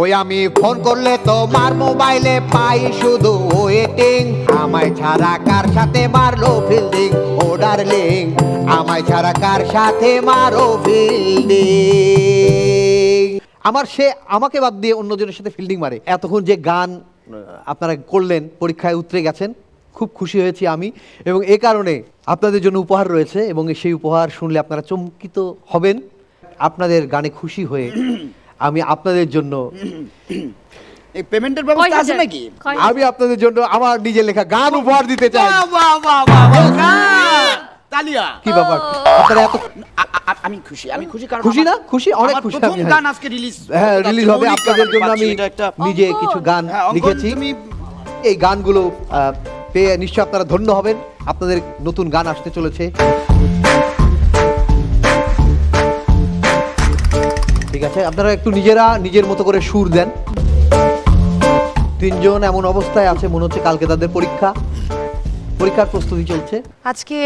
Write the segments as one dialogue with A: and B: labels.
A: ওই আমি ফোন করলে তোমার মোবাইলে পাই শুধু ওয়েটিং, আমায় ছাড়া কার সাথে মারলো ফিল্ডিং, ও ডার্লিং আমায় ছাড়া কার সাথে মারো ফিল্ডিং। সে আমাকে বাদ দিয়ে অন্যজনের সাথে ফিল্ডিং মারে। এতক্ষণ যে গান আপনারা করলেন, পরীক্ষায় উতরে গেছেন, খুব খুশি হয়েছি আমি, এবং এ কারণে আপনাদের জন্য উপহার রয়েছে এবং সেই উপহার শুনলে আপনারা চমকিত হবেন। আপনাদের গানে খুশি হয়ে আমি আপনাদের জন্য
B: এই পেমেন্টের ব্যবস্থা আছে নাকি?
A: আমি আপনাদের জন্য আমার নিজের লেখা গান উপহার দিতে চাই।
B: বাহ বাহ বাহ বাহ, তালিয়া।
A: কি ব্যাপার আপনারা এত
B: আমি খুশি কারণ
A: খুশি না? খুশি, অনেক
B: আমার
A: খুশি
B: প্রথম
A: আমি।
B: গান আজকে রিলিজ
A: রিলিজ হবে আপনাদের জন্য। আমি নিজে কিছু গান লিখেছি, এই গানগুলো পেয়ে নিশ্চয়ই আপনারা ধন্য হবেন। আপনাদের নতুন গান আসতে চলেছে। ঠিক আছে, আপনারা একটু নিজের মতো করে সুর দেন। তিনজন এমন অবস্থায় আছে মনে হচ্ছে কালকে তাদের পরীক্ষার প্রস্তুতি চলছে।
C: আজকে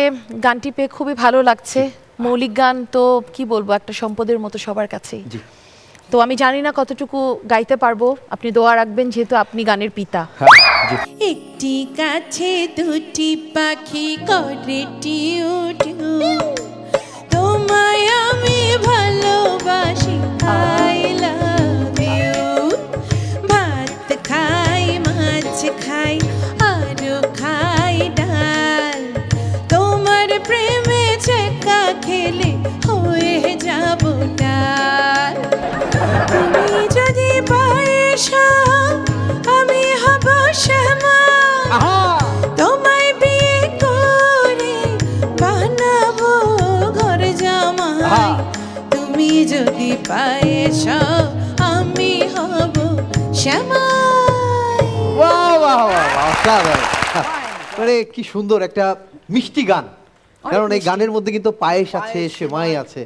C: গানটি পেয়ে খুবই ভালো লাগছে। মৌলিক গান তো কি বলবো, একটা সম্পদের মতো সবার কাছেই। তো আমি জানি না কতটুকু গাইতে পারবো, আপনি দোয়া রাখবেন যেহেতু আপনি গানের পিতা।
D: একটি গাছে দুটি পাখি করে টিউ টিউ, তোমায় আমি ভালোবাসি, আই লাভ ইউ। ভাত খাই, মাছ খাই, আরো খাই ডাল, তোমার প্রেমে ছেকা খেলে হয়ে যাব ডাল। তুমি যদি পায়েস আমি হব শ্যামা, তোমায় বিয়ে করে বানাবো ঘর জামাই। তুমি যদি পায়েস আমি হব শ্যামা।
A: মানে কি সুন্দর একটা মিষ্টি গান, কারণ এই গানের মধ্যে কিন্তু পায়েস আছে, সেমাই আছে,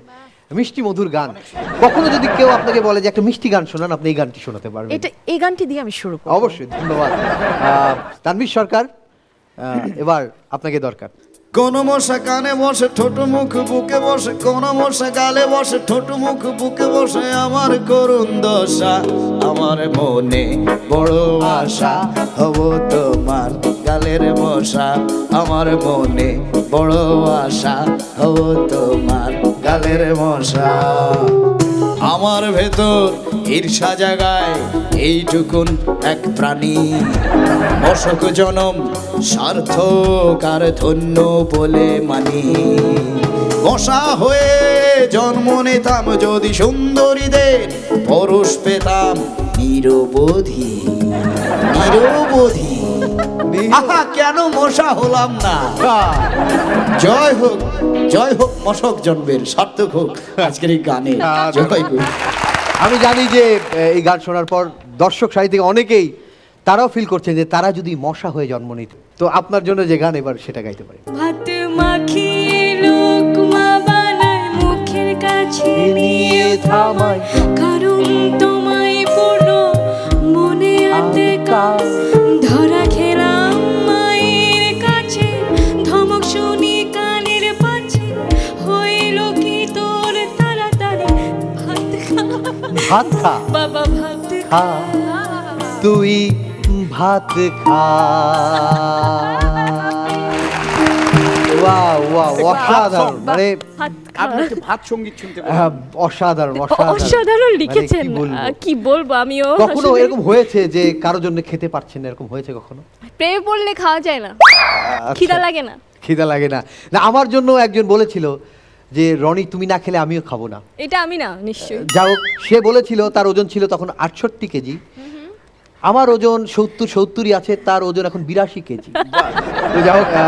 A: মিষ্টি মধুর গান। কখনো যদি কেউ আপনাকে বলে যে একটা মিষ্টি গান শোনান, আপনি এই গানটি শোনাতে পারবেন।
C: এই গানটি দিয়ে আমি শুরু করব।
A: অবশ্যই, ধন্যবাদ। তানভীর সরকার, এবার আপনাকে দরকার।
B: কোন মশা কানে বসে, ঠোঁট মুখ বুকে বসে, কোন মশা গালে বসে, ঠোঁট মুখ বুকে বসে, আমার করুণ দশা। আমার মনে বড় আশা হব তোমার গালের মশা, আমার মনে বড় আশা হব তোমার গালের মশা। আমার ভেতর ঈর্ষা জাগায় এইটুকুন এক প্রাণী, অশোক জনম সার্থক আর ধন্য বলে মানি। মশা হয়ে জন্ম নিতাম যদি সুন্দরীদের পরশ পেতাম নিরবধি। আহা, কেন মশা হলাম না? জয় হোক মশক জন্মের, সার্থক হোক আজকের এই গানে। জয় হোক।
A: আমি জানি যে এই গান শোনার পর দর্শক সাহিত্যিক অনেকেই তারাও ফিল করছেন যে তারা যদি মশা হয়ে জন্ম নিত। তো আপনার জন্য যে গান এবার সেটা গাইতে পারে।
D: ভাত মাখিয়ে লোকমা বানায় মুখের কাছে নিয়ে থামায়, কারণ তোমায় পূর্ণ মনে আটকা। ধরা খেলাম মায়ের কাছে, ধমক শুনি কানের পাছে, হইল কি তোর তাড়াতাড়ি ভাত খা বাবা, ভাত খা
A: তুই ভাত খা। অসাধারণ, মানে
B: আপনাকে ভাত সঙ্গীত শুনতে
C: অসাধারণ লিখেছেন। কি বলবো, আমিও
A: কখনো এরকম হয়েছে যে কারোর জন্য খেতে পারছেন না, এরকম হয়েছে কখনো?
C: প্রেমে পড়লে খাওয়া যায় না, খিদা লাগে না।
A: না, আমার জন্য একজন বলেছিল যে রনি তুমি না খেলে আমিও খাবো না।
C: এটা আমি না, নিশ্চয়ই।
A: যাই হোক, সে বলেছিল, তার ওজন ছিল তখন 68 কেজি, আমার ওজন 70-70ই আছে, তার ওজন এখন 82 কেজি। যাই হোক,